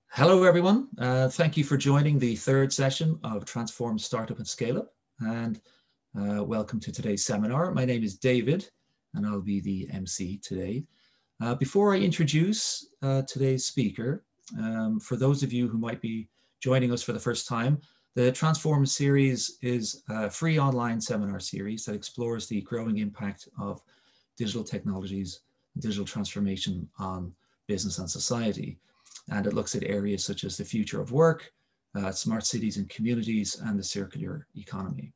Hello, everyone. Thank you for joining the third session of Transform Startup and Scale Up, and welcome to today's seminar. My name is David, and I'll be the MC today. Before I introduce today's speaker, for those of you who might be joining us for the first time, the Transform series is a free online seminar series that explores the growing impact of digital technologies and digital transformation on business and society. And it looks at areas such as the future of work, smart cities and communities, and the circular economy.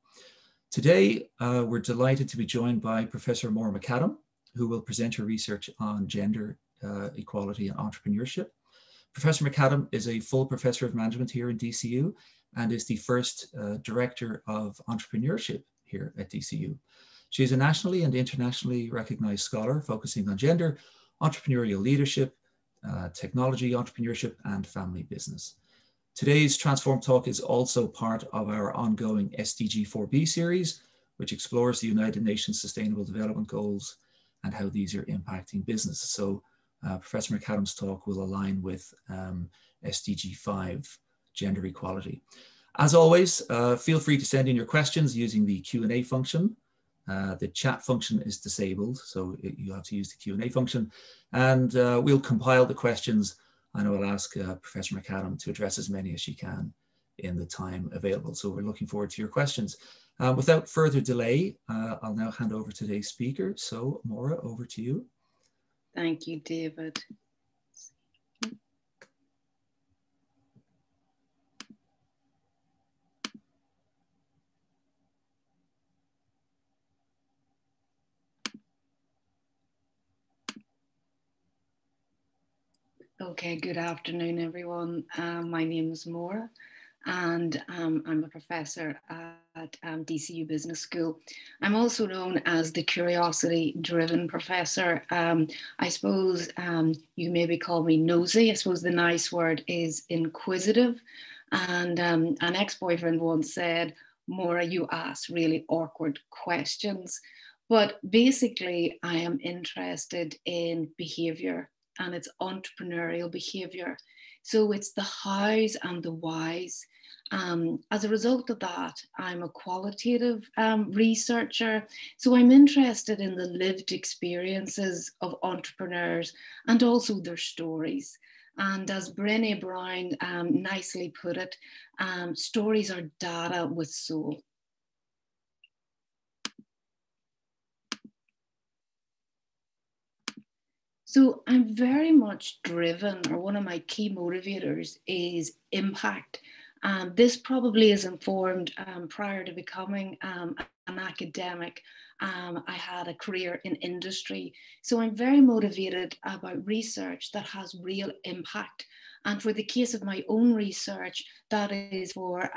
Today, we're delighted to be joined by Professor Maura Mcadam, who will present her research on gender equality and entrepreneurship. Professor Mcadam is a full professor of management here in DCU and is the first director of entrepreneurship here at DCU. She is a nationally and internationally recognized scholar focusing on gender, entrepreneurial leadership, technology, entrepreneurship, and family business. Today's Transform Talk is also part of our ongoing SDG 4B series, which explores the United Nations Sustainable Development Goals and how these are impacting business. So Professor Mcadam's talk will align with SDG 5, gender equality. As always, feel free to send in your questions using the Q&A function. The chat function is disabled, so you have to use the Q&A function. And we'll compile the questions, and I will ask Professor Mcadam to address as many as she can in the time available. So we're looking forward to your questions. Without further delay, I'll now hand over to today's speaker. So Maura, over to you. Thank you, David. Okay, good afternoon, everyone. My name is Maura, and I'm a professor at DCU Business School. I'm also known as the curiosity-driven professor. I suppose you maybe call me nosy. I suppose the nice word is inquisitive. And an ex-boyfriend once said, Maura, you ask really awkward questions. But basically, I am interested in behavior, and it's entrepreneurial behavior. So it's the hows and the whys. As a result of that, I'm a qualitative researcher. So I'm interested in the lived experiences of entrepreneurs and also their stories. And as Brené Brown nicely put it, stories are data with soul. So I'm very much driven, or one of my key motivators is impact. This probably is informed prior to becoming an academic. I had a career in industry. So I'm very motivated about research that has real impact. And for the case of my own research, that is for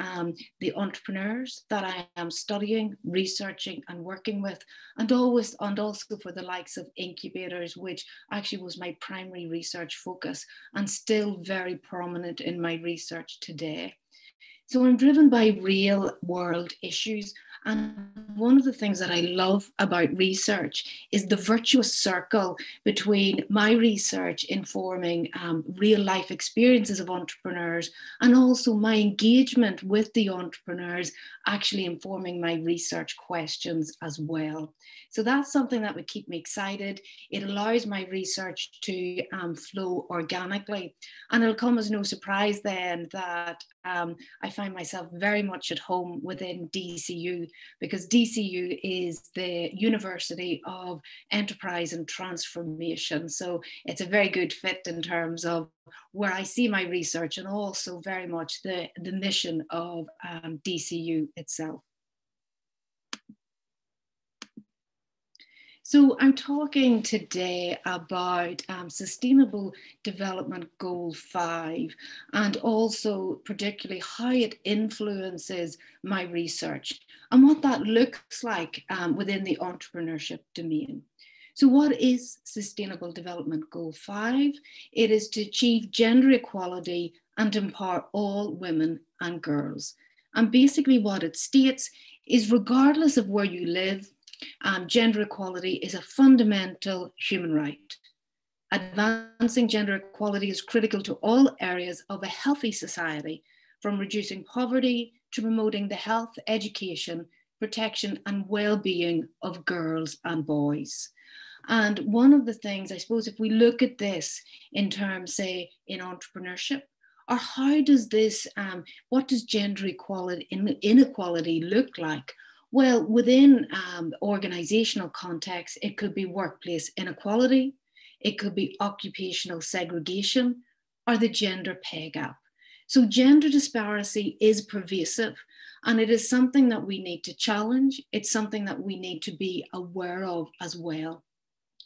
the entrepreneurs that I am studying, researching, and working with, and also for the likes of incubators, which actually was my primary research focus and still very prominent in my research today. So I'm driven by real world issues. And one of the things that I love about research is the virtuous circle between my research informing real life experiences of entrepreneurs and also my engagement with the entrepreneurs actually informing my research questions as well. So that's something that would keep me excited. It allows my research to flow organically. And it'll come as no surprise then that I find myself very much at home within DCU, because DCU is the University of Enterprise and Transformation. So it's a very good fit in terms of where I see my research and also very much the mission of DCU itself. So I'm talking today about Sustainable Development Goal 5 and also particularly how it influences my research and what that looks like within the entrepreneurship domain. So what is Sustainable Development Goal 5? It is to achieve gender equality and empower all women and girls. And basically what it states is regardless of where you live, gender equality is a fundamental human right. Advancing gender equality is critical to all areas of a healthy society, from reducing poverty to promoting the health, education, protection, and well-being of girls and boys. And one of the things, I suppose, if we look at this in terms, say, in entrepreneurship, or how does this, what does gender equality, inequality look like? Well, within organizational context, it could be workplace inequality, it could be occupational segregation, or the gender pay gap. So gender disparity is pervasive, and it is something that we need to challenge. It's something that we need to be aware of as well.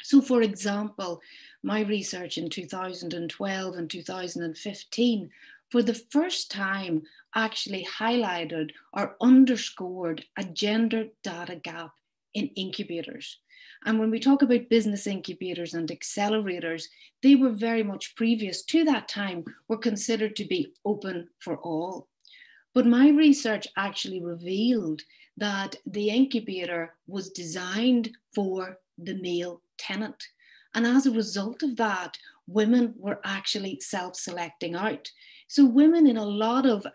So for example, my research in 2012 and 2015, for the first time, actually highlighted or underscored a gender data gap in incubators. And when we talk about business incubators and accelerators, they were very much previous to that time, were considered to be open for all. But my research actually revealed that the incubator was designed for the male tenant. And as a result of that, women were actually self-selecting out. So women in a lot of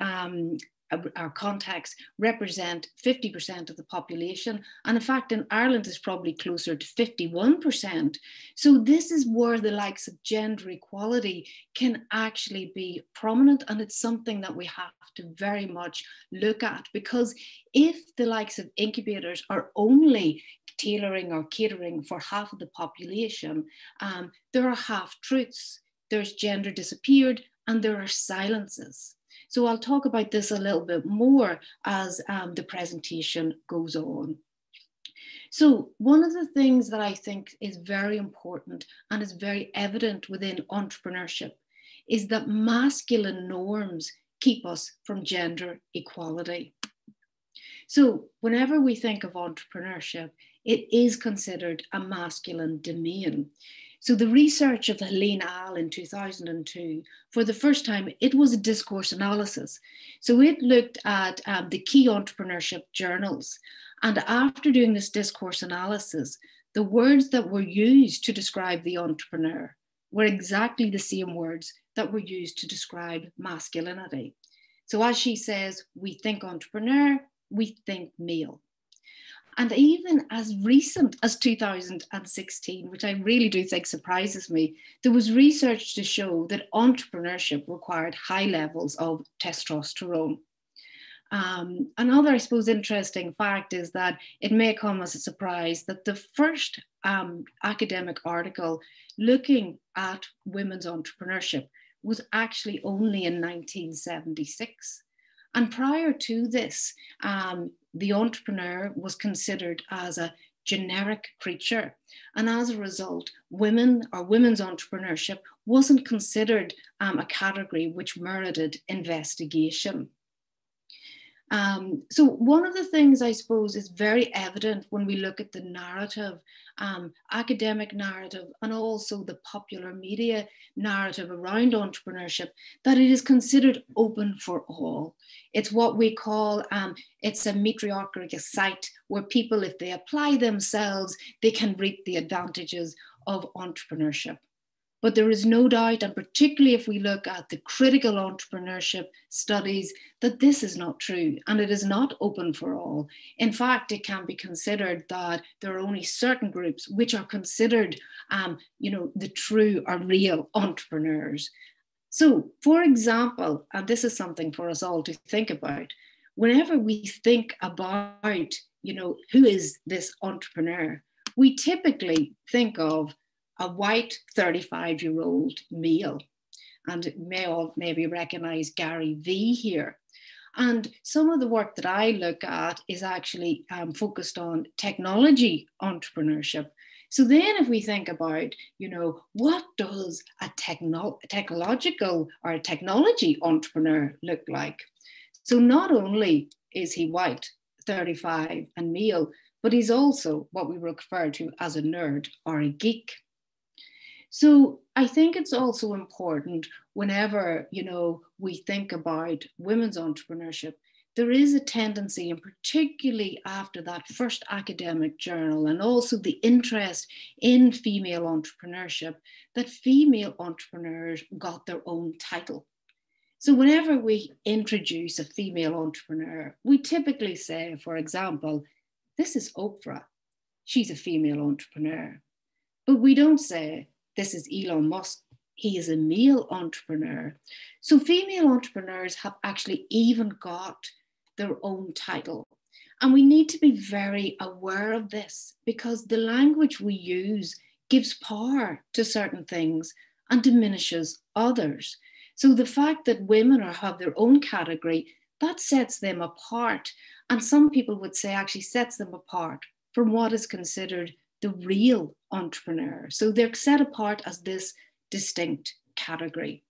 our contexts represent 50% of the population. And in fact, in Ireland, is probably closer to 51%. So this is where the likes of gender equality can actually be prominent. And it's something that we have to very much look at, because if the likes of incubators are only tailoring or catering for half of the population, there are half-truths. There's gender disappeared and there are silences. So I'll talk about this a little bit more as the presentation goes on. So one of the things that I think is very important and is very evident within entrepreneurship is that masculine norms keep us from gender equality. So whenever we think of entrepreneurship, it is considered a masculine domain. So the research of Helene Ahl in 2002, for the first time, it was a discourse analysis. So it looked at the key entrepreneurship journals. And after doing this discourse analysis, the words that were used to describe the entrepreneur were exactly the same words that were used to describe masculinity. So as she says, we think entrepreneur, we think male. And even as recent as 2016, which I really do think surprises me, there was research to show that entrepreneurship required high levels of testosterone. Another, I suppose, interesting fact is that it may come as a surprise that the first academic article looking at women's entrepreneurship was actually only in 1976. And prior to this, the entrepreneur was considered as a generic creature. And as a result, women or women's entrepreneurship wasn't considered a category which merited investigation. So one of the things I suppose is very evident when we look at the narrative, academic narrative, and also the popular media narrative around entrepreneurship, that it is considered open for all. It's what we call, it's a meritocratic site where people, if they apply themselves, they can reap the advantages of entrepreneurship. But there is no doubt, and particularly if we look at the critical entrepreneurship studies, that this is not true and it is not open for all. In fact, it can be considered that there are only certain groups which are considered, the true or real entrepreneurs. So, for example, and this is something for us all to think about, whenever we think about, who is this entrepreneur, we typically think of a white 35-year-old male. And it may all maybe recognize Gary V here. And some of the work that I look at is actually focused on technology entrepreneurship. So then if we think about, what does a technological or a technology entrepreneur look like? So not only is he white, 35 and male, but he's also what we refer to as a nerd or a geek. So I think it's also important whenever, we think about women's entrepreneurship there is a tendency, and particularly after that first academic journal and also the interest in female entrepreneurship, that female entrepreneurs got their own title. So whenever we introduce a female entrepreneur, we typically say, for example, this is Oprah. She's a female entrepreneur. But we don't say, this is Elon Musk. He is a male entrepreneur. So female entrepreneurs have actually even got their own title. And we need to be very aware of this, because the language we use gives power to certain things and diminishes others. So the fact that women have their own category, that sets them apart. And some people would say actually sets them apart from what is considered the real entrepreneur. So they're set apart as this distinct category.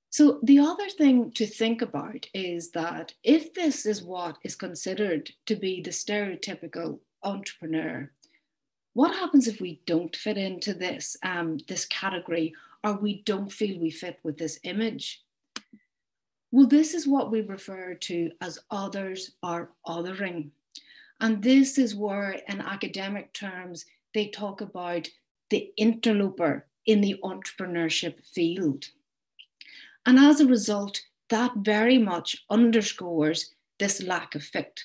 So the other thing to think about is that if this is what is considered to be the stereotypical entrepreneur, what happens if we don't fit into this, this category, or we don't feel we fit with this image? Well, this is what we refer to as others or othering. And this is where, in academic terms, they talk about the interloper in the entrepreneurship field. And as a result, that very much underscores this lack of fit.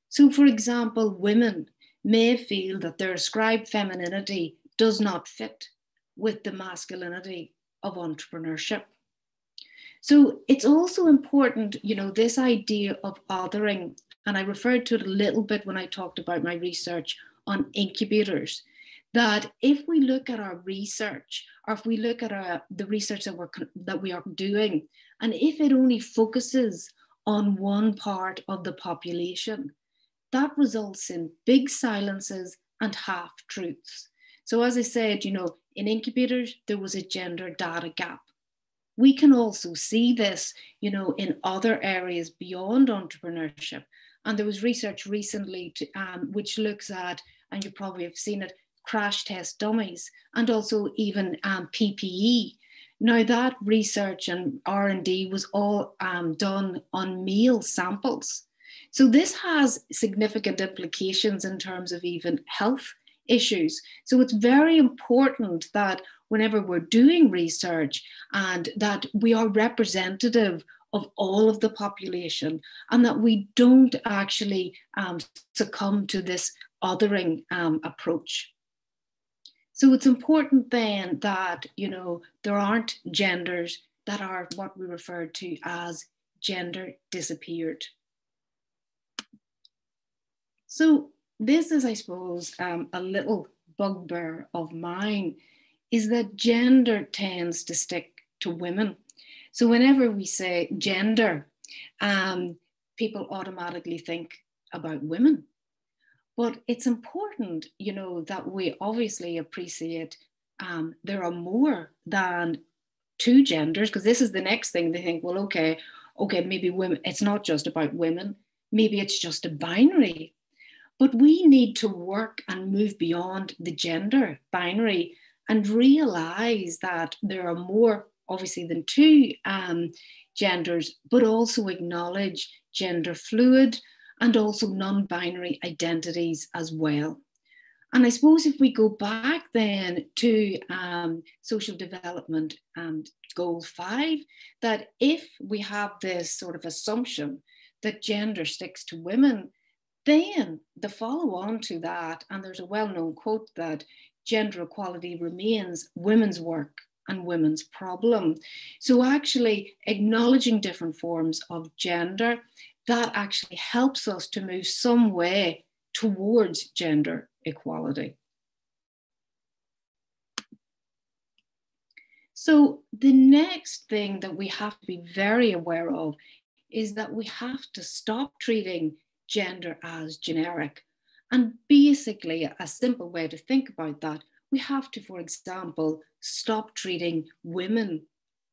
So, for example, women may feel that their ascribed femininity does not fit with the masculinity of entrepreneurship. So it's also important, you know, this idea of othering, and I referred to it a little bit when I talked about my research on incubators, that if we look at our research, or if we look at the research that we are doing, and if it only focuses on one part of the population, that results in big silences and half truths. So as I said, you know, in incubators, there was a gender data gap. We can also see this, you know, in other areas beyond entrepreneurship. And there was research recently which looks at, and you probably have seen it, crash test dummies, and also even PPE. Now that research and R&D was all done on male samples. So this has significant implications in terms of even health issues. So it's very important that whenever we're doing research and that we are representative of all of the population, and that we don't actually succumb to this othering approach. So it's important then that, you know, there aren't genders that are what we refer to as gender disappeared. So this is, I suppose, a little bugbear of mine, is that gender tends to stick to women. So whenever we say gender, people automatically think about women. But it's important, you know, that we obviously appreciate there are more than two genders, because this is the next thing. They think, well, okay, maybe women, it's not just about women, maybe it's just a binary. But we need to work and move beyond the gender binary and realize that there are more, obviously, than two genders, but also acknowledge gender fluid and also non-binary identities as well. And I suppose if we go back then to social development goal 5, that if we have this sort of assumption that gender sticks to women, then the follow on to that, and there's a well-known quote that gender equality remains women's work and women's problem. So actually acknowledging different forms of gender, that actually helps us to move some way towards gender equality. So the next thing that we have to be very aware of is that we have to stop treating gender as generic. And basically, a simple way to think about that, we have to, for example, stop treating women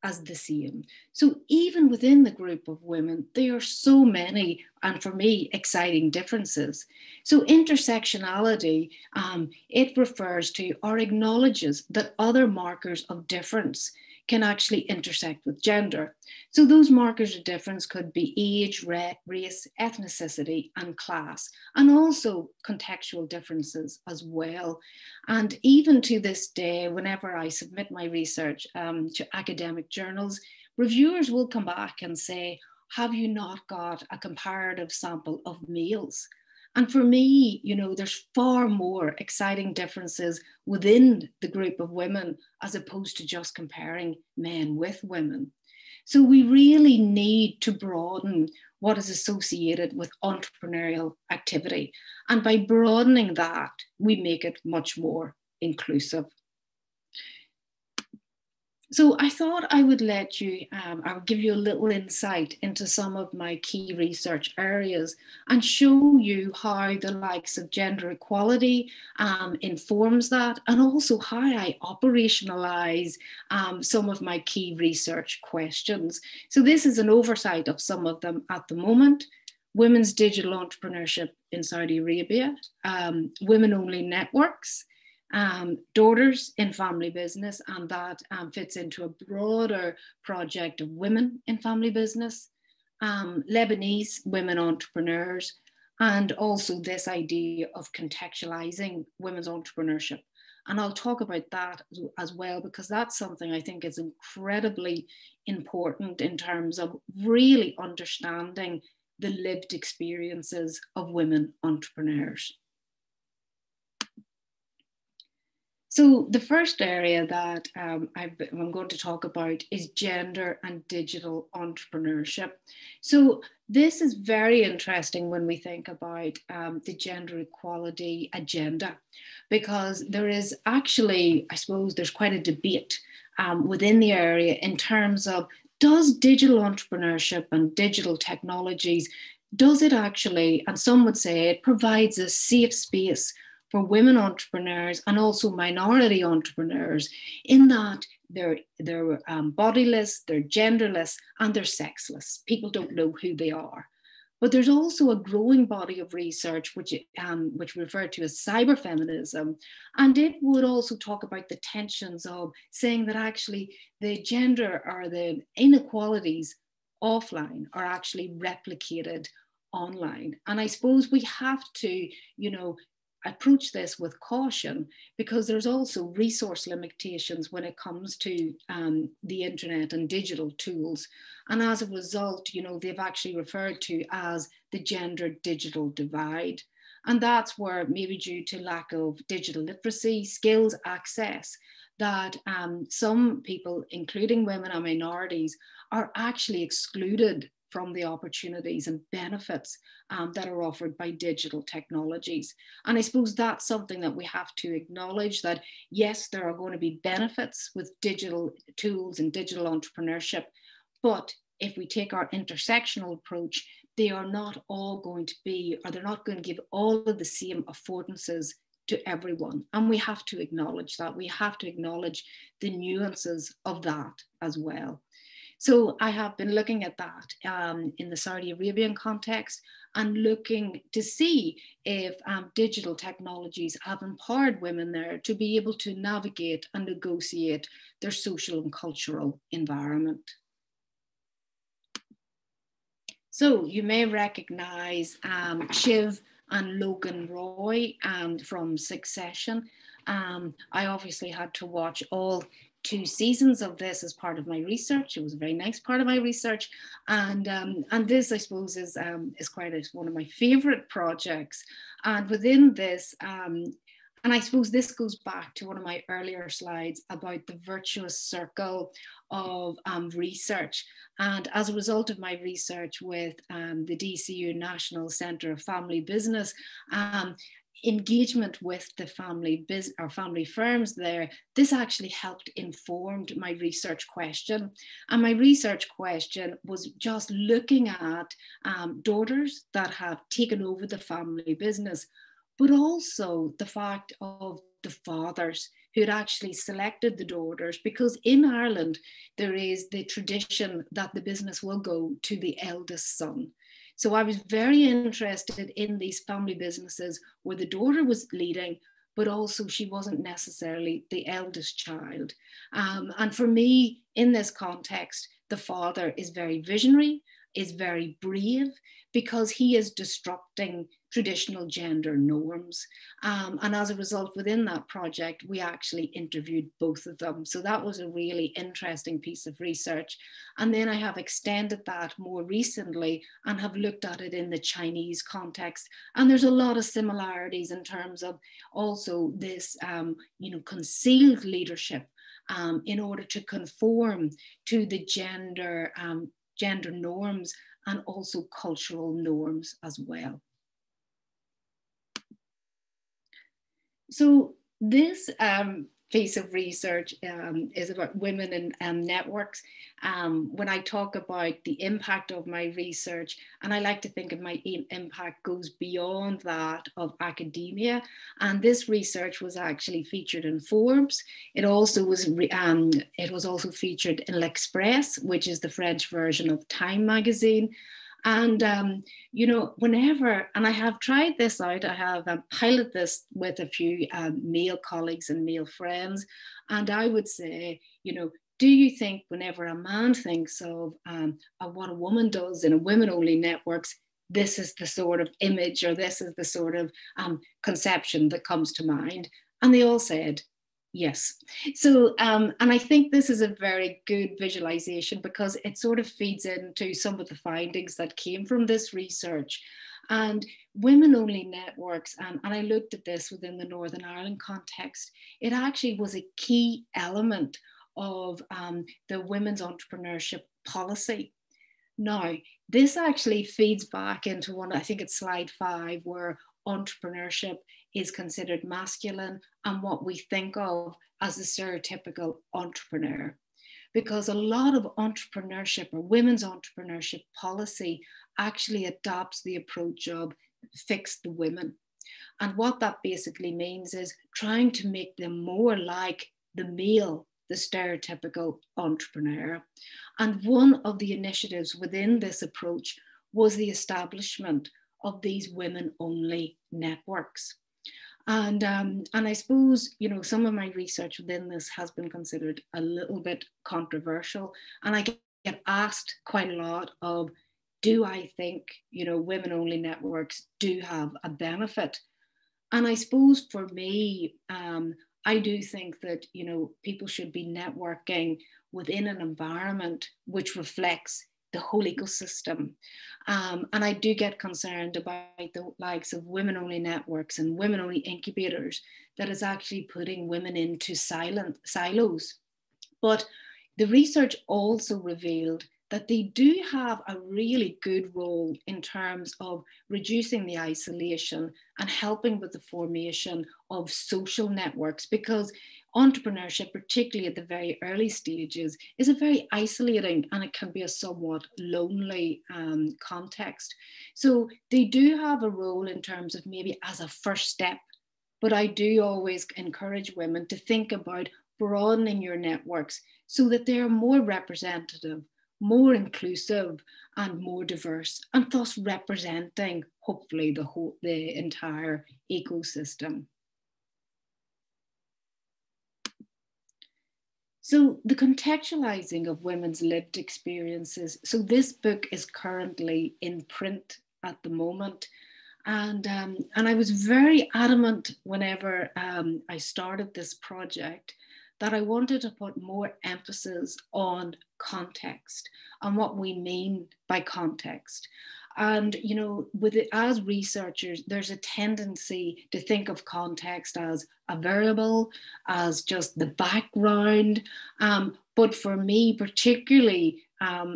as the same. So even within the group of women, there are so many, and for me, exciting differences. So intersectionality, it refers to or acknowledges that other markers of difference can actually intersect with gender. So those markers of difference could be age, race, ethnicity, and class, and also contextual differences as well. And even to this day, whenever I submit my research to academic journals, reviewers will come back and say, have you not got a comparative sample of males? And for me, you know, there's far more exciting differences within the group of women as opposed to just comparing men with women. So we really need to broaden what is associated with entrepreneurial activity. And by broadening that, we make it much more inclusive. So I thought I would let you, I would give you a little insight into some of my key research areas and show you how the likes of gender equality informs that, and also how I operationalize some of my key research questions. So this is an oversight of some of them at the moment. Women's digital entrepreneurship in Saudi Arabia, women-only networks, daughters in family business, and that fits into a broader project of women in family business, Lebanese women entrepreneurs, and also this idea of contextualizing women's entrepreneurship. And I'll talk about that as well, because that's something I think is incredibly important in terms of really understanding the lived experiences of women entrepreneurs. So the first area that I'm going to talk about is gender and digital entrepreneurship. So this is very interesting when we think about the gender equality agenda, because there is actually, I suppose, there's quite a debate within the area in terms of, does digital entrepreneurship and digital technologies, does it actually, and some would say it provides a safe space for women entrepreneurs and also minority entrepreneurs, in that they're bodiless, they're genderless, and they're sexless. People don't know who they are. But there's also a growing body of research which referred to as cyberfeminism, and it would also talk about the tensions of saying that actually the gender or the inequalities offline are actually replicated online. And I suppose we have to, you know, approach this with caution, because there's also resource limitations when it comes to the internet and digital tools. And as a result, you know, they've actually referred to as the gender digital divide. And that's where, maybe due to lack of digital literacy, skills, access, that some people, including women and minorities, are actually excluded from the opportunities and benefits that are offered by digital technologies. And I suppose that's something that we have to acknowledge, that yes, there are going to be benefits with digital tools and digital entrepreneurship, but if we take our intersectional approach, they are not all going to be, or they're not going to give all of the same affordances to everyone. And we have to acknowledge that. We have to acknowledge the nuances of that as well. So I have been looking at that in the Saudi Arabian context, and looking to see if digital technologies have empowered women there to be able to navigate and negotiate their social and cultural environment. So you may recognize Shiv and Logan Roy from Succession. I obviously had to watch all 2 seasons of this as part of my research. It was a very nice part of my research, and this, I suppose, is one of my favorite projects. And within this, and I suppose this goes back to one of my earlier slides about the virtuous circle of research. And as a result of my research with the DCU National Centre of Family Business, engagement with the family firms there, this actually helped informed my research question. And my research question was just looking at daughters that have taken over the family business, but also the fact of the fathers who had actually selected the daughters, because in Ireland there is the tradition that the business will go to the eldest son. So I was very interested in these family businesses where the daughter was leading, but also she wasn't necessarily the eldest child. And for me, in this context, the father is very visionary, is very brave, because he is disrupting traditional gender norms. And as a result, within that project, we actually interviewed both of them. So that was a really interesting piece of research. And then I have extended that more recently and have looked at it in the Chinese context. And there's a lot of similarities in terms of also this, concealed leadership in order to conform to the gender norms and also cultural norms as well. So this piece of research is about women in networks. When I talk about the impact of my research, and I like to think of my impact goes beyond that of academia. And this research was actually featured in Forbes. It also was also featured in L'Express, which is the French version of Time magazine. And, whenever, and I have tried this out, I have piloted this with a few male colleagues and male friends. And I would say, do you think whenever a man thinks of what a woman does in a women-only networks, this is the sort of image or this is the sort of conception that comes to mind? And they all said, yes. So, and I think this is a very good visualization because it sort of feeds into some of the findings that came from this research. And women-only networks, and I looked at this within the Northern Ireland context, it actually was a key element of the women's entrepreneurship policy. Now, this actually feeds back into one, I think it's slide 5, where entrepreneurship is considered masculine and what we think of as the stereotypical entrepreneur. Because a lot of entrepreneurship or women's entrepreneurship policy actually adopts the approach of fix the women. And what that basically means is trying to make them more like the male, the stereotypical entrepreneur. And one of the initiatives within this approach was the establishment of these women-only networks. And I suppose, some of my research within this has been considered a little bit controversial. And I get asked quite a lot of, do I think, women-only networks do have a benefit? And I suppose for me, I do think that, people should be networking within an environment which reflects the whole ecosystem. And I do get concerned about the likes of women-only networks and women-only incubators that is actually putting women into silos. But the research also revealed that they do have a really good role in terms of reducing the isolation and helping with the formation of social networks, because entrepreneurship, particularly at the very early stages, is a very isolating and it can be a somewhat lonely context. So they do have a role in terms of maybe as a first step, but I do always encourage women to think about broadening your networks so that they're more representative, more inclusive and more diverse, and thus representing hopefully the entire ecosystem. So the contextualizing of women's lived experiences. So this book is currently in print at the moment. And I was very adamant whenever I started this project that I wanted to put more emphasis on context and what we mean by context. And, as researchers, there's a tendency to think of context as a variable, as just the background. But for me, particularly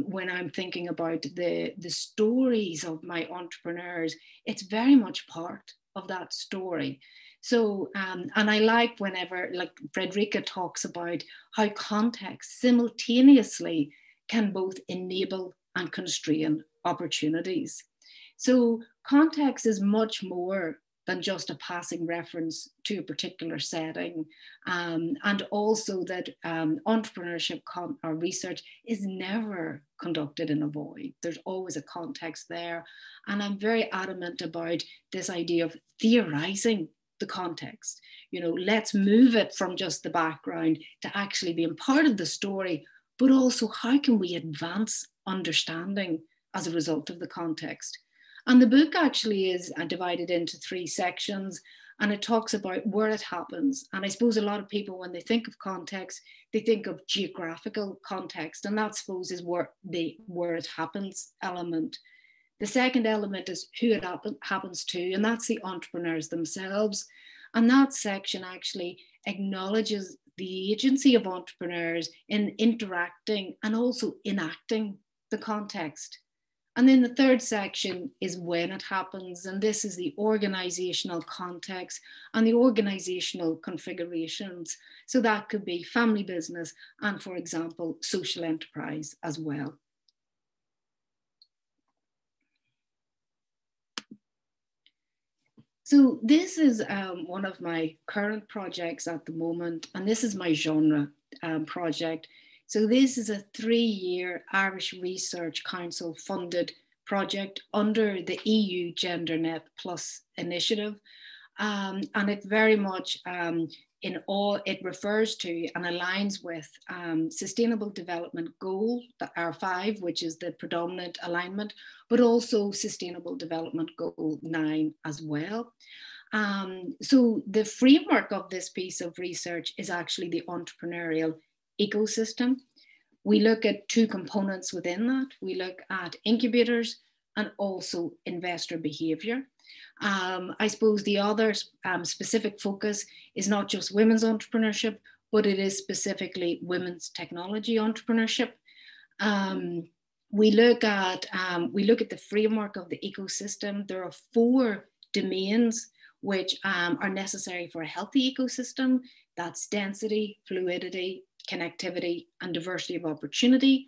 when I'm thinking about the stories of my entrepreneurs, it's very much part of that story. So, and I like whenever, like Frederica talks about how context simultaneously can both enable and constrain opportunities. So context is much more than just a passing reference to a particular setting. And also that entrepreneurship or research is never conducted in a void. There's always a context there. And I'm very adamant about this idea of theorizing the context. You know, let's move it from just the background to actually being part of the story, but also how can we advance understanding as a result of the context. And the book actually is divided into 3 sections, and it talks about where it happens. And I suppose a lot of people, when they think of context, they think of geographical context, and that, I suppose, is where it happens element. The second element is who it happens to, and that's the entrepreneurs themselves. And that section actually acknowledges the agency of entrepreneurs in interacting and also enacting the context. And then the third section is when it happens, and this is the organizational context and the organizational configurations. So that could be family business and, for example, social enterprise as well. So this is one of my current projects at the moment, and this is my genre project. So this is a 3-year Irish Research Council funded project under the EU GenderNet Plus initiative. And it very much it refers to and aligns with Sustainable Development Goal, our 5, which is the predominant alignment, but also Sustainable Development Goal 9 as well. So the framework of this piece of research is actually the entrepreneurial ecosystem. We look at 2 components within that. We look at incubators and also investor behavior. I suppose the other specific focus is not just women's entrepreneurship, but it is specifically women's technology entrepreneurship. We look at the framework of the ecosystem. There are 4 domains which are necessary for a healthy ecosystem. That's density, fluidity, connectivity, and diversity of opportunity.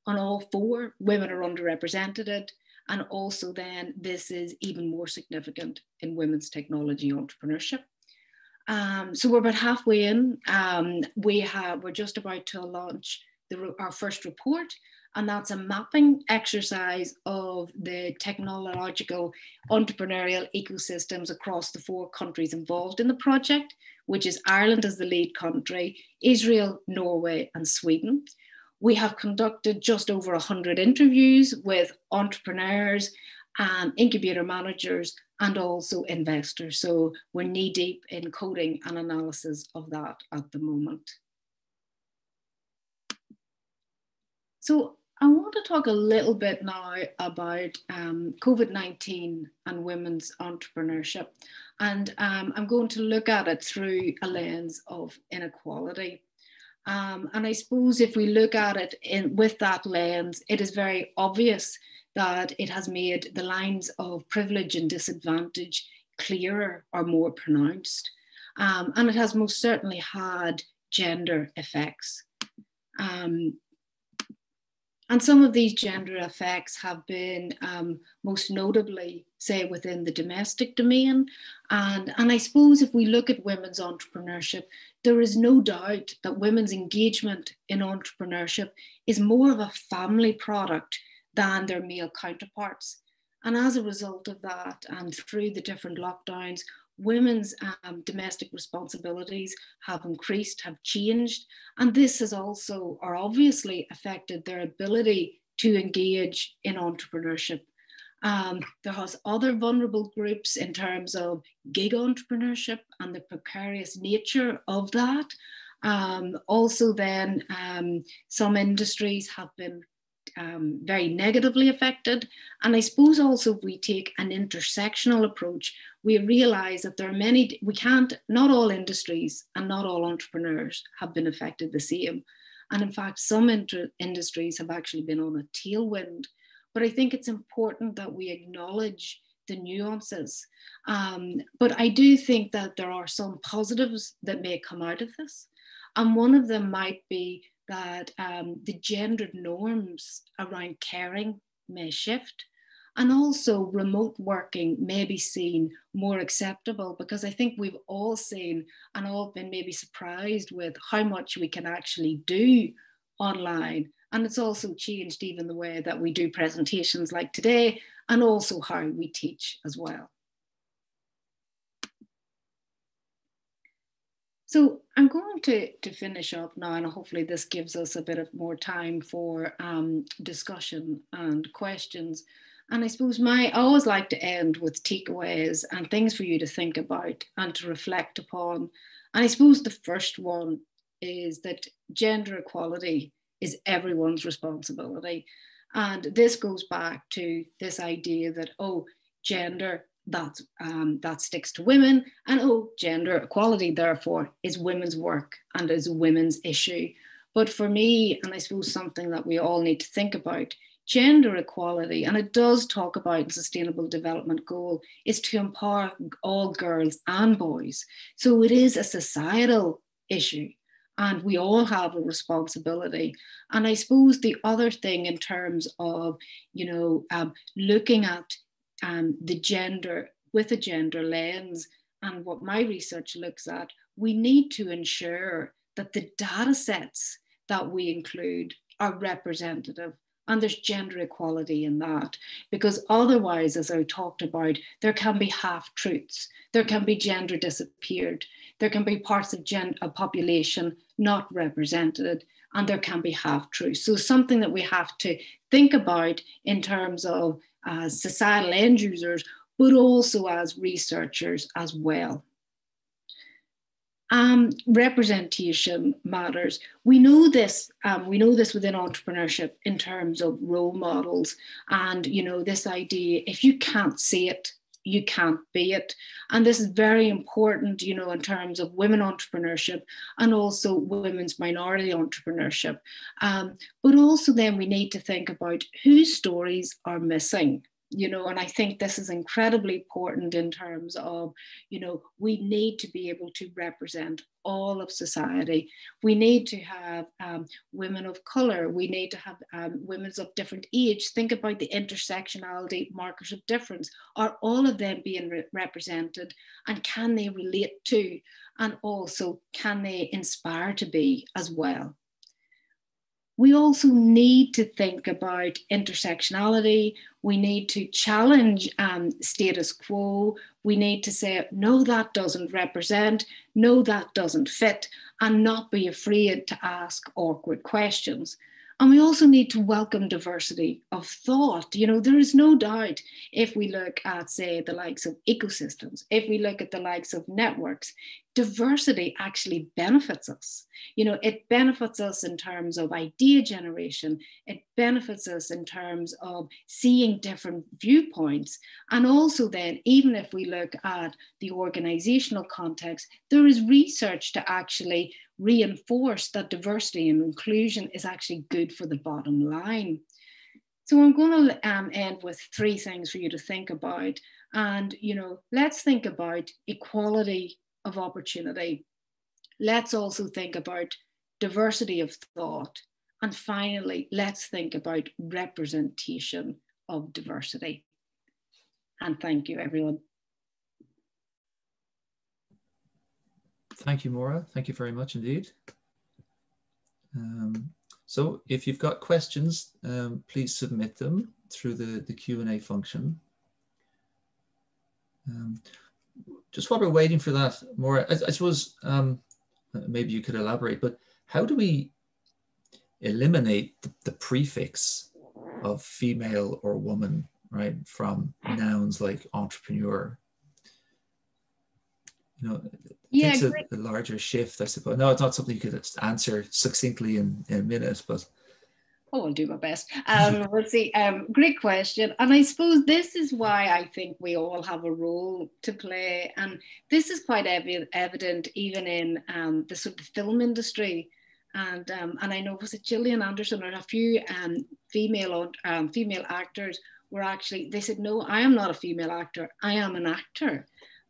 On all 4, women are underrepresented. And also then this is even more significant in women's technology entrepreneurship. So we're about halfway in. We're just about to launch our first report, and that's a mapping exercise of the technological entrepreneurial ecosystems across the 4 countries involved in the project, which is Ireland as the lead country, Israel, Norway, and Sweden. We have conducted just over 100 interviews with entrepreneurs, incubator managers, and also investors. So we're knee deep in coding and analysis of that at the moment. So I want to talk a little bit now about COVID-19 and women's entrepreneurship. And I'm going to look at it through a lens of inequality. And I suppose if we look at it with that lens, it is very obvious that it has made the lines of privilege and disadvantage clearer or more pronounced. And it has most certainly had gender effects. And some of these gender effects have been most notably, say, within the domestic domain. And I suppose if we look at women's entrepreneurship, there is no doubt that women's engagement in entrepreneurship is more of a family product than their male counterparts. And as a result of that, and through the different lockdowns, women's domestic responsibilities have increased, have changed. And this has also, or obviously, affected their ability to engage in entrepreneurship. There has other vulnerable groups in terms of gig entrepreneurship and the precarious nature of that. Also then, some industries have been very negatively affected. And I suppose also if we take an intersectional approach, we realize that there are not all industries and not all entrepreneurs have been affected the same. And in fact, some industries have actually been on a tailwind. But I think it's important that we acknowledge the nuances. But I do think that there are some positives that may come out of this. And one of them might be that the gendered norms around caring may shift. And also remote working may be seen more acceptable, because I think we've all seen and all been maybe surprised with how much we can actually do online. And it's also changed even the way that we do presentations like today, and also how we teach as well. So I'm going to finish up now, and hopefully this gives us a bit of more time for discussion and questions. And I suppose I always like to end with takeaways and things for you to think about and to reflect upon. And I suppose the first one is that gender equality is everyone's responsibility. And this goes back to this idea that, oh, gender, that sticks to women, and oh, gender equality therefore is women's work and is a women's issue. But for me, and I suppose something that we all need to think about, gender equality, and it does talk about sustainable development goal, is to empower all girls and boys. So it is a societal issue, and we all have a responsibility. And I suppose the other thing in terms of, looking at the gender with a gender lens, and what my research looks at, we need to ensure that the data sets that we include are representative and there's gender equality in that. Because otherwise, as I talked about, there can be half truths, there can be gender disappeared, there can be parts of a population not represented, and there can be half truths. So something that we have to think about in terms of as societal end users, but also as researchers as well. Representation matters. We know this within entrepreneurship in terms of role models, and this idea, if you can't see it, you can't be it. And this is very important, in terms of women entrepreneurship and also women's minority entrepreneurship. But also then we need to think about whose stories are missing. And I think this is incredibly important in terms of, we need to be able to represent all of society. We need to have women of color. We need to have women of different age. Think about the intersectionality markers of difference. Are all of them being represented? And can they relate to? And also, can they inspire to be as well? We also need to think about intersectionality. We need to challenge status quo. We need to say, no, that doesn't represent, no, that doesn't fit, and not be afraid to ask awkward questions. And we also need to welcome diversity of thought. There is no doubt if we look at, say, the likes of ecosystems, if we look at the likes of networks, diversity actually benefits us. It benefits us in terms of idea generation. It benefits us in terms of seeing different viewpoints. And also then, even if we look at the organizational context, there is research to actually reinforce that diversity and inclusion is actually good for the bottom line. So I'm going to end with 3 things for you to think about. And, let's think about equality of opportunity. Let's also think about diversity of thought. And finally, let's think about representation of diversity. And thank you, everyone. Thank you, Maura. Thank you very much indeed. So if you've got questions, please submit them through the Q&A function. Just while we're waiting for that, Maura, I suppose maybe you could elaborate, but how do we eliminate the prefix of female or woman, right, from nouns like entrepreneur? Yeah, it's a larger shift, I suppose. No, it's not something you could answer succinctly in a minute, but I'll do my best. We'll see. Great question. And I suppose this is why I think we all have a role to play. And this is quite evident even in the sort of film industry. And I know, was it Gillian Anderson or a few female actors were actually, they said, no, I am not a female actor. I am an actor.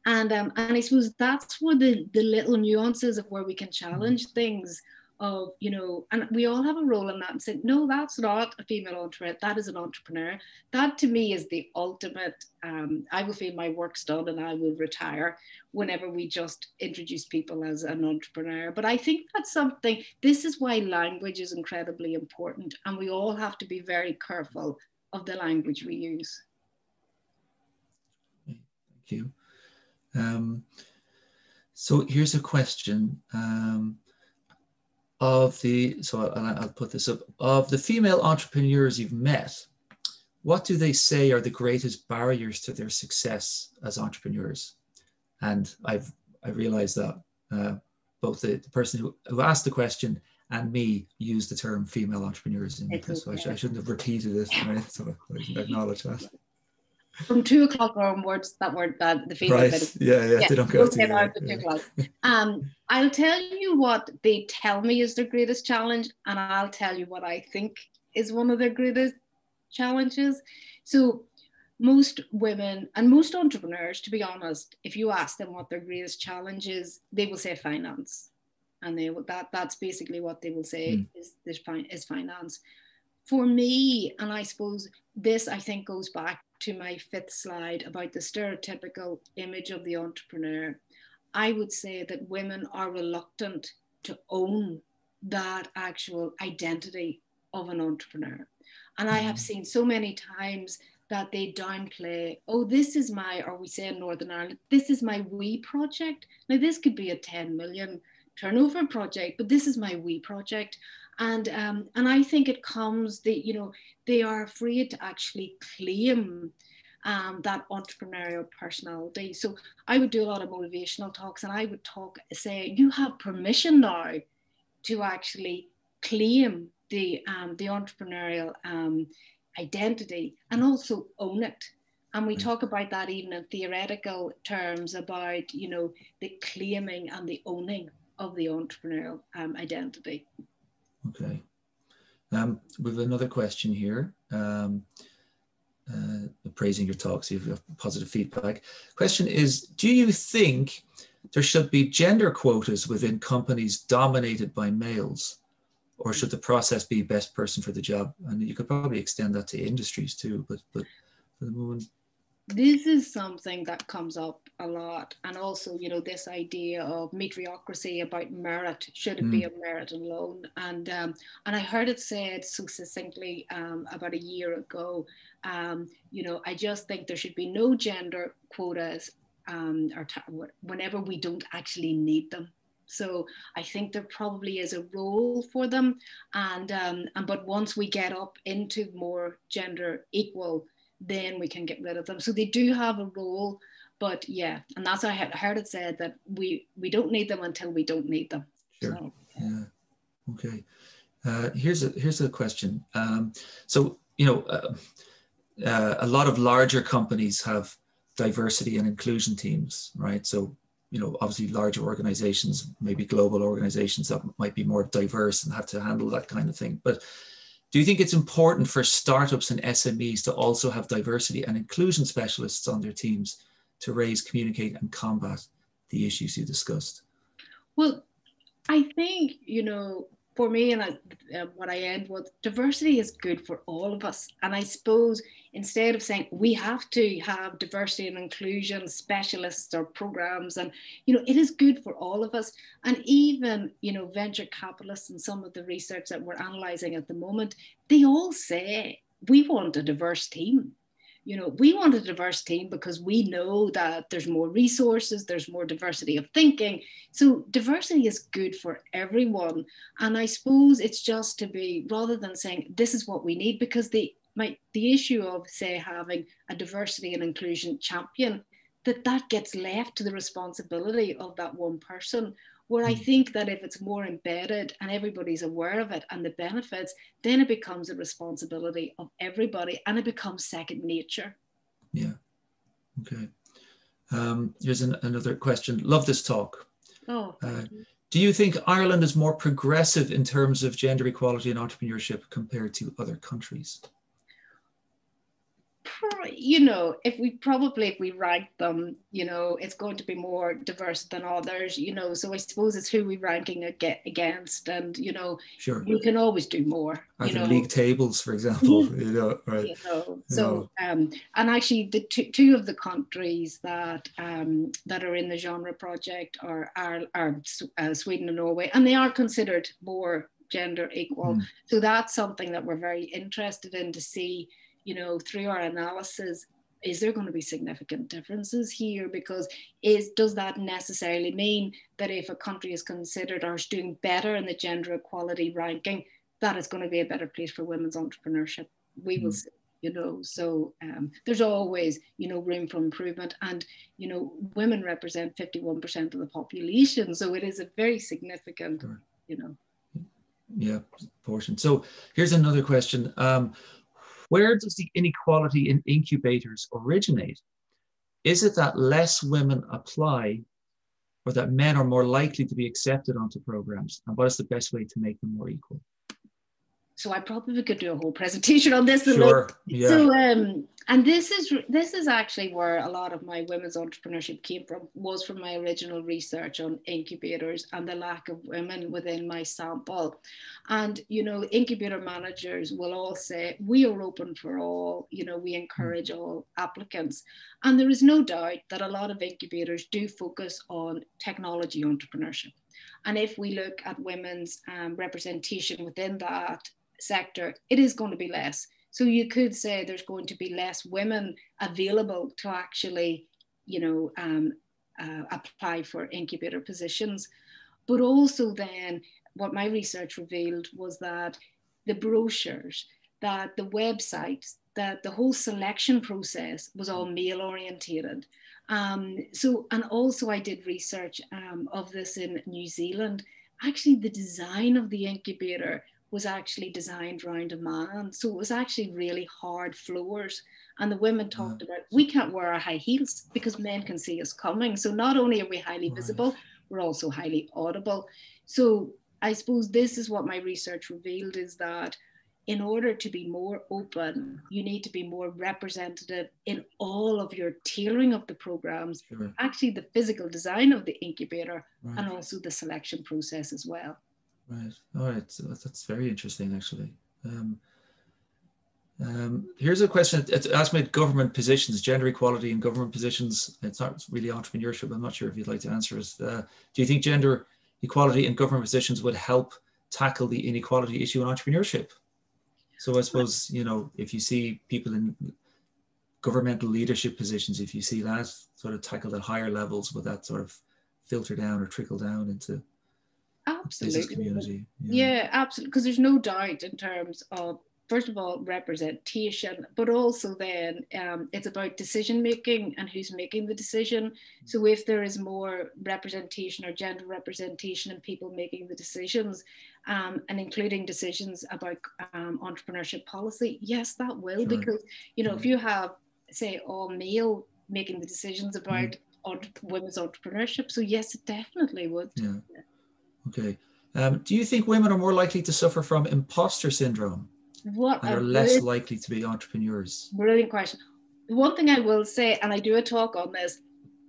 And I suppose that's where the little nuances of where we can challenge things of, and we all have a role in that and say, no, that's not a female entrepreneur, that is an entrepreneur. That to me is the ultimate, I will feel my work's done and I will retire whenever we just introduce people as an entrepreneur. But I think that's something, this is why language is incredibly important, and we all have to be very careful of the language we use. Thank you. So here's a question. I'll put this up. Of the female entrepreneurs you've met, what do they say are the greatest barriers to their success as entrepreneurs? And I realized that both the person who asked the question and me used the term female entrepreneurs in this, so I shouldn't have repeated it, right? So I acknowledge that. From 2 o'clock onwards, that the female right. bit of, yeah, they don't go to out to 2 o'clock. I'll tell you what they tell me is their greatest challenge, and I'll tell you what I think is one of their greatest challenges. So most women and most entrepreneurs, to be honest, if you ask them what their greatest challenge is, they will say finance. And that's basically what they will say is finance. For me, and I suppose this, I think, goes back to my 5th slide about the stereotypical image of the entrepreneur. I would say that women are reluctant to own that actual identity of an entrepreneur. And I have seen so many times that they downplay, oh, this is my, or we say in Northern Ireland, this is my wee project. Now, this could be a 10 million turnover project, but this is my wee project. And I think it comes, they are afraid to actually claim that entrepreneurial personality. So I would do a lot of motivational talks, and I would say, you have permission now to actually claim the entrepreneurial identity and also own it. And we talk about that even in theoretical terms about, the claiming and the owning of the entrepreneurial identity. Okay. We have another question here. Praising your talks, you've got positive feedback. Question is, do you think there should be gender quotas within companies dominated by males? Or should the process be best person for the job? And you could probably extend that to industries too, but for the moment. This is something that comes up a lot. And also, this idea of meritocracy about merit, should it be a merit alone? And I heard it said so succinctly about a year ago, I just think there should be no gender quotas whenever we don't actually need them. So I think there probably is a role for them. But once we get up into more gender equal, then we can get rid of them. So they do have a role, but yeah, and that's I heard it said that we don't need them until we don't need them. Sure. So, yeah. Okay. Here's a question. So a lot of larger companies have diversity and inclusion teams, right? So obviously larger organizations, maybe global organizations that might be more diverse and have to handle that kind of thing. But do you think it's important for startups and SMEs to also have diversity and inclusion specialists on their teams to raise, communicate, and combat the issues you discussed? Well, I think, for me, and what I end with, diversity is good for all of us. And I suppose instead of saying we have to have diversity and inclusion specialists or programs, and, it is good for all of us. And even, venture capitalists and some of the research that we're analyzing at the moment, they all say we want a diverse team. We want a diverse team because we know that there's more resources, there's more diversity of thinking. So diversity is good for everyone. And I suppose it's just to be, rather than saying this is what we need, because the issue of, say, having a diversity and inclusion champion, that gets left to the responsibility of that one person. Where I think that if it's more embedded and everybody's aware of it and the benefits, then it becomes a responsibility of everybody and it becomes second nature. Yeah. Okay. Here's another question. Love this talk. Oh. Do you think Ireland is more progressive in terms of gender equality and entrepreneurship compared to other countries? If we rank them, it's going to be more diverse than others, so I suppose it's who we're ranking against, and, sure, you can always do more. Are there league tables, for example? Right. So, and actually the two of the countries that are in the genre project are Sweden and Norway, and they are considered more gender equal. So that's something that we're very interested in to see, through our analysis, is there going to be significant differences here? Because does that necessarily mean that if a country is considered or is doing better in the gender equality ranking, that it's going to be a better place for women's entrepreneurship? We will see, so there's always, room for improvement. And, women represent 51% of the population. So it is a very significant, Yeah, portion. So here's another question. Where does the inequality in incubators originate? Is it that less women apply, or that men are more likely to be accepted onto programs? And what is the best way to make them more equal? So I probably could do a whole presentation on this. Sure. Yeah. So, and this is actually where a lot of my women's entrepreneurship came from, was from my original research on incubators and the lack of women within my sample. And, incubator managers will all say, we are open for all, we encourage all applicants. And there is no doubt that a lot of incubators do focus on technology entrepreneurship. And if we look at women's representation within that sector, it is going to be less. So you could say there's going to be less women available to actually, apply for incubator positions. But also then what my research revealed was that the brochures, that the websites, that the whole selection process was all male orientated. And also I did research of this in New Zealand. Actually, the design of the incubator was actually designed around a man. So it was actually really hard floors. And the women talked about, we can't wear our high heels because men can see us coming. So not only are we highly visible, we're also highly audible. So I suppose this is what my research revealed, is that in order to be more open, you need to be more representative in all of your tailoring of the programs, actually the physical design of the incubator, and also the selection process as well. Right. All right. So that's very interesting, actually. Here's a question. It's asked me government positions, gender equality in government positions. It's not really entrepreneurship. I'm not sure if you'd like to answer it. Do you think gender equality in government positions would help tackle the inequality issue in entrepreneurship? So I suppose, if you see people in governmental leadership positions, if you see that sort of tackled at higher levels, would that sort of filter down or trickle down into the business community? Yeah, absolutely. Because there's no doubt in terms of, first of all, representation, but also then it's about decision making and who's making the decision. So if there is more representation or gender representation in people making the decisions, and including decisions about entrepreneurship policy, yes, that will. Because, if you have, say, all male making the decisions about women's entrepreneurship, so yes, it definitely would. Yeah. Okay. Do you think women are more likely to suffer from imposter syndrome? And are less likely to be entrepreneurs? Brilliant question. The one thing I will say, and I do a talk on this,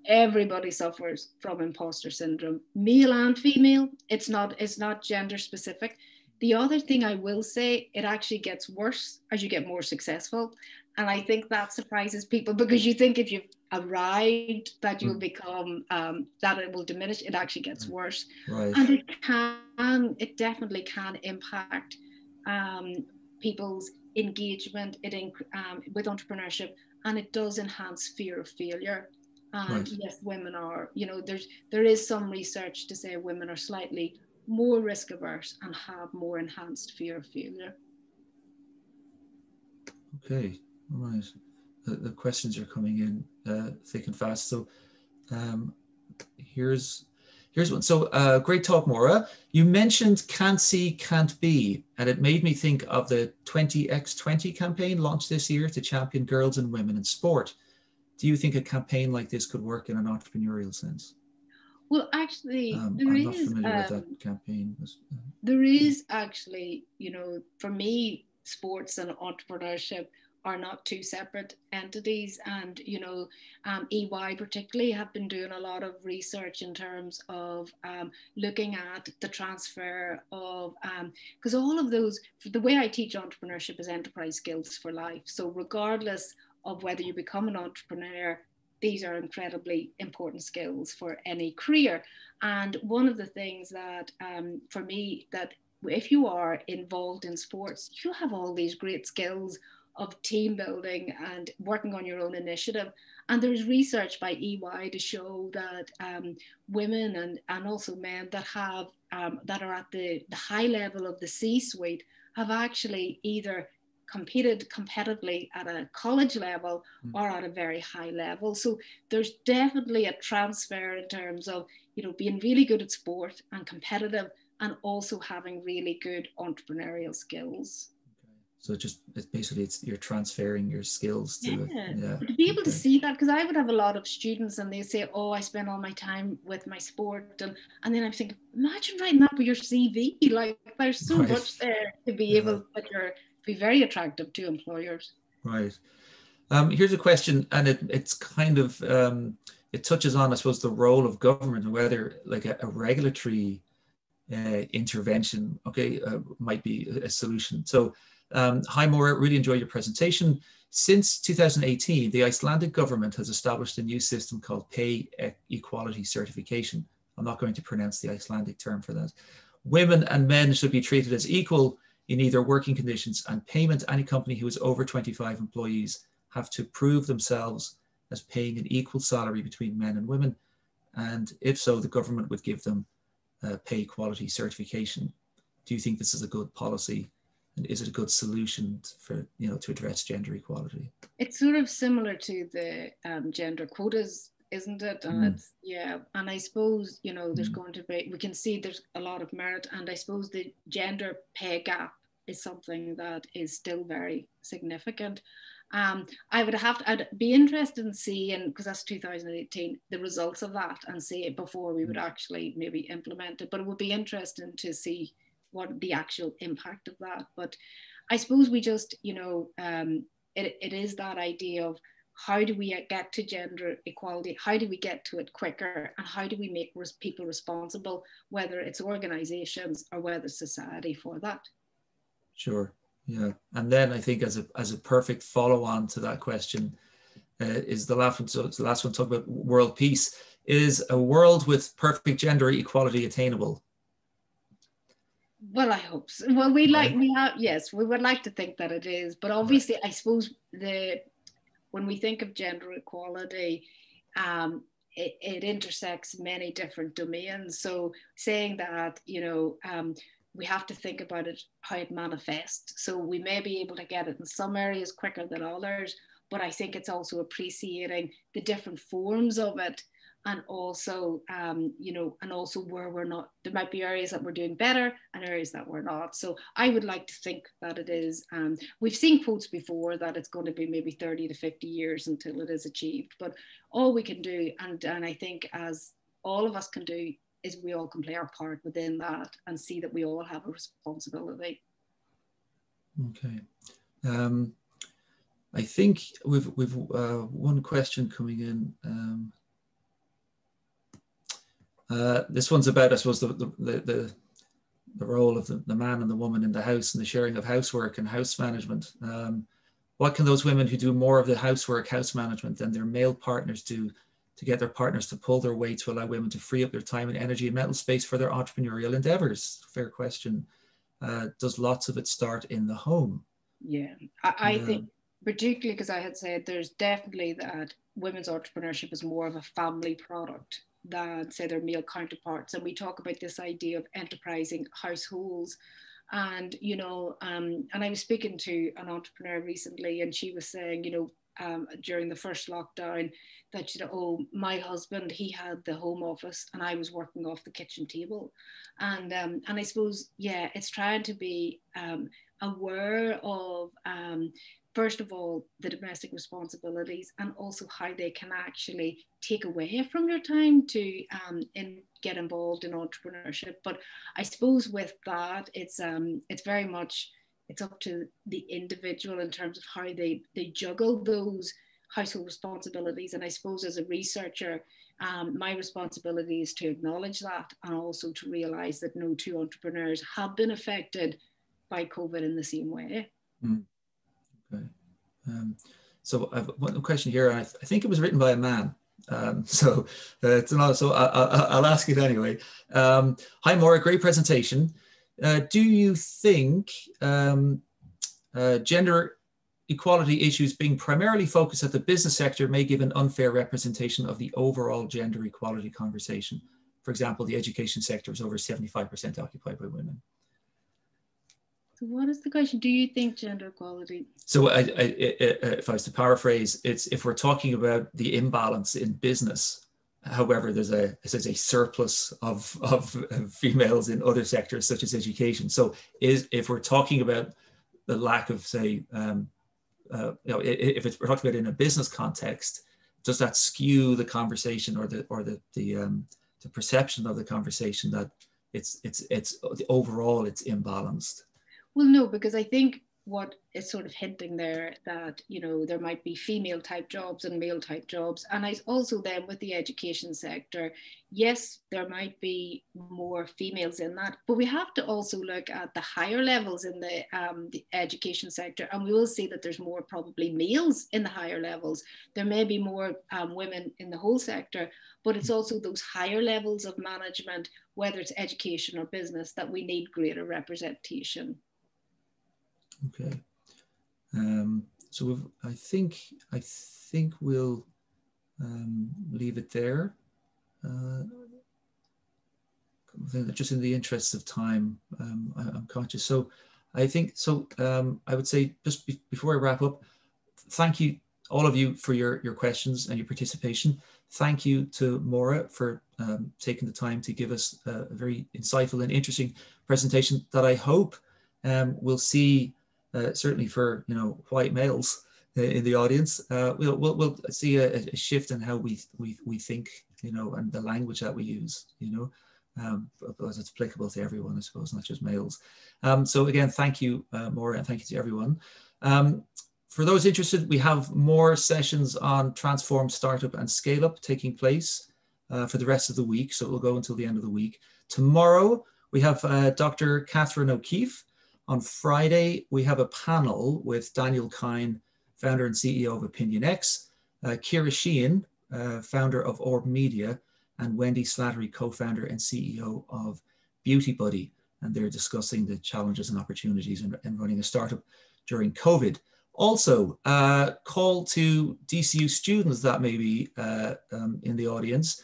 everybody suffers from imposter syndrome, male and female. It's not gender specific. The other thing I will say, it actually gets worse as you get more successful. And I think that surprises people, because you think if you've arrived that you'll become, that it will diminish. It actually gets worse. Right. And it definitely can impact people's engagement with entrepreneurship, and it does enhance fear of failure. And yes, women are, there is some research to say women are slightly more risk averse and have more enhanced fear of failure. Okay, all right. The questions are coming in thick and fast. So here's one. So great talk, Maura. You mentioned can't see, can't be, and it made me think of the 20x20 campaign launched this year to champion girls and women in sport. Do you think a campaign like this could work in an entrepreneurial sense? Well, actually, I'm not familiar with that campaign. There is actually, for me, sports and entrepreneurship are not two separate entities. And, EY particularly have been doing a lot of research in terms of looking at the transfer of, because all of those, the way I teach entrepreneurship is enterprise skills for life. So regardless of whether you become an entrepreneur, these are incredibly important skills for any career. And one of the things that, for me, that if you are involved in sports, you have all these great skills of team building and working on your own initiative. And there's research by EY to show that women and also men that have that are at the high level of the C-suite have actually either competed competitively at a college level or at a very high level. So there's definitely a transfer in terms of, you know, being really good at sport and competitive, and also having really good entrepreneurial skills. So it's basically you're transferring your skills to But to be able to see that, because I would have a lot of students and they say, oh, I spend all my time with my sport, and then I'm thinking, imagine writing that with your CV. Like, there's so much there to be able to be very attractive to employers. Right. Here's a question, and it's kind of it touches on, I suppose, the role of government and whether like a regulatory intervention might be a solution. So hi Maura, really enjoyed your presentation. Since 2018, the Icelandic government has established a new system called pay equality certification. I'm not going to pronounce the Icelandic term for that. Women and men should be treated as equal in either working conditions and payment. Any company who has over 25 employees have to prove themselves as paying an equal salary between men and women. And if so, the government would give them pay equality certification. Do you think this is a good policy? And is it a good solution for, you know, to address gender equality? It's sort of similar to the gender quotas, isn't it? And it's, and I suppose, you know, there's going to be, we can see there's a lot of merit, and I suppose the gender pay gap is something that is still very significant. I'd be interested in seeing, because that's 2018, the results of that, and see it before we would actually maybe implement it. But it would be interesting to see what the actual impact of that. But I suppose we just, you know, it is that idea of how do we get to gender equality? How do we get to it quicker? And how do we make people responsible, whether it's organizations or whether society for that? Sure. Yeah. And then I think as a perfect follow on to that question is the last one. So the last one, talk about world peace. Is a world with perfect gender equality attainable? Well, I hope so. Well, yes, we would like to think that it is, but obviously, I suppose when we think of gender equality, it intersects many different domains. So saying that, you know, we have to think about it, how it manifests. So we may be able to get it in some areas quicker than others, but I think it's also appreciating the different forms of it. And also, you know, and also where we're not, there might be areas that we're doing better and areas that we're not. So I would like to think that it is. We've seen quotes before that it's going to be maybe 30 to 50 years until it is achieved. But all we can do, and I think as all of us can do, is we all can play our part within that and see that we all have a responsibility. Okay. I think we've one question coming in. This one's about, I suppose, the role of the man and the woman in the house and the sharing of housework and house management. What can those women who do more of the housework, house management than their male partners do to get their partners to pull their weight to allow women to free up their time and energy and mental space for their entrepreneurial endeavors? Fair question. Does lots of it start in the home? Yeah, I think particularly because I had said there's definitely that women's entrepreneurship is more of a family product than, say, their male counterparts. And we talk about this idea of enterprising households. And, you know, and I was speaking to an entrepreneur recently, and she was saying, you know, during the first lockdown, that, you know, oh, my husband, he had the home office and I was working off the kitchen table. And I suppose, yeah, it's trying to be aware of, first of all, the domestic responsibilities, and also how they can actually take away from your time to get involved in entrepreneurship. But I suppose with that, it's very much, it's up to the individual in terms of how they juggle those household responsibilities. And I suppose as a researcher, my responsibility is to acknowledge that, and also to realize that no two entrepreneurs have been affected by COVID in the same way. Mm. Okay. So I have one question here, and I think it was written by a man. So it's not, so I'll ask it anyway. Hi Maura, great presentation. Do you think gender equality issues being primarily focused at the business sector may give an unfair representation of the overall gender equality conversation. For example, the education sector is over 75% occupied by women. So what is the question? Do you think gender equality? So if I was to paraphrase, it's if we're talking about the imbalance in business, however, there's a surplus of females in other sectors such as education. So if we're talking about the lack of, say, if we're talking about in a business context, does that skew the conversation or the perception of the conversation that it's overall it's imbalanced? Well, no, because I think what is sort of hinting there that, you know, there might be female type jobs and male type jobs. And I also then with the education sector, yes, there might be more females in that, but we have to also look at the higher levels in the education sector, and we will see that there's more probably males in the higher levels. There may be more women in the whole sector, but it's also those higher levels of management, whether it's education or business, that we need greater representation. Okay, so I think we'll leave it there. Just in the interest of time, I'm conscious. So I think so. I would say just before I wrap up, thank you all of you for your questions and your participation. Thank you to Maura for taking the time to give us a very insightful and interesting presentation that I hope we'll see. Certainly for white males in the audience, we'll see a shift in how we think, and the language that we use, because it's applicable to everyone, I suppose, not just males. So again, thank you, Maura, and thank you to everyone. For those interested, we have more sessions on Transform, Startup and Scale Up taking place for the rest of the week. So it will go until the end of the week. Tomorrow, we have Dr. Catherine O'Keefe. On Friday, we have a panel with Daniel Kine, founder and CEO of OpinionX, Ciara Sheehan, founder of Orb Media, and Wendy Slattery, co-founder and CEO of Beauty Buddy. And they're discussing the challenges and opportunities in running a startup during COVID. Also, call to DCU students that may be in the audience,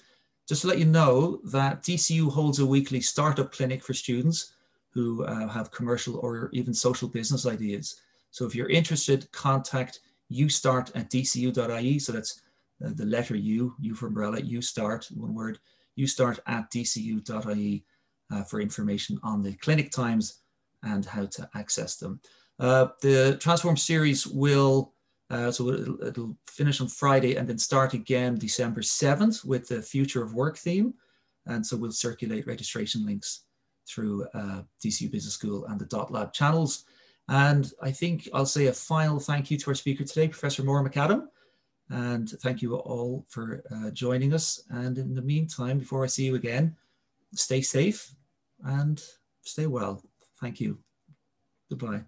just to let you know that DCU holds a weekly startup clinic for students who have commercial or even social business ideas. So if you're interested, contact ustart@dcu.ie. So that's the letter U for umbrella, ustart, one word, ustart@dcu.ie for information on the clinic times and how to access them. The Transform series will, it'll finish on Friday and then start again December 7th with the Future of Work theme. And so we'll circulate registration links through DCU Business School and the .lab channels. And I think I'll say a final thank you to our speaker today, Professor Maura Mcadam. And thank you all for joining us. And in the meantime, before I see you again, stay safe and stay well. Thank you. Goodbye.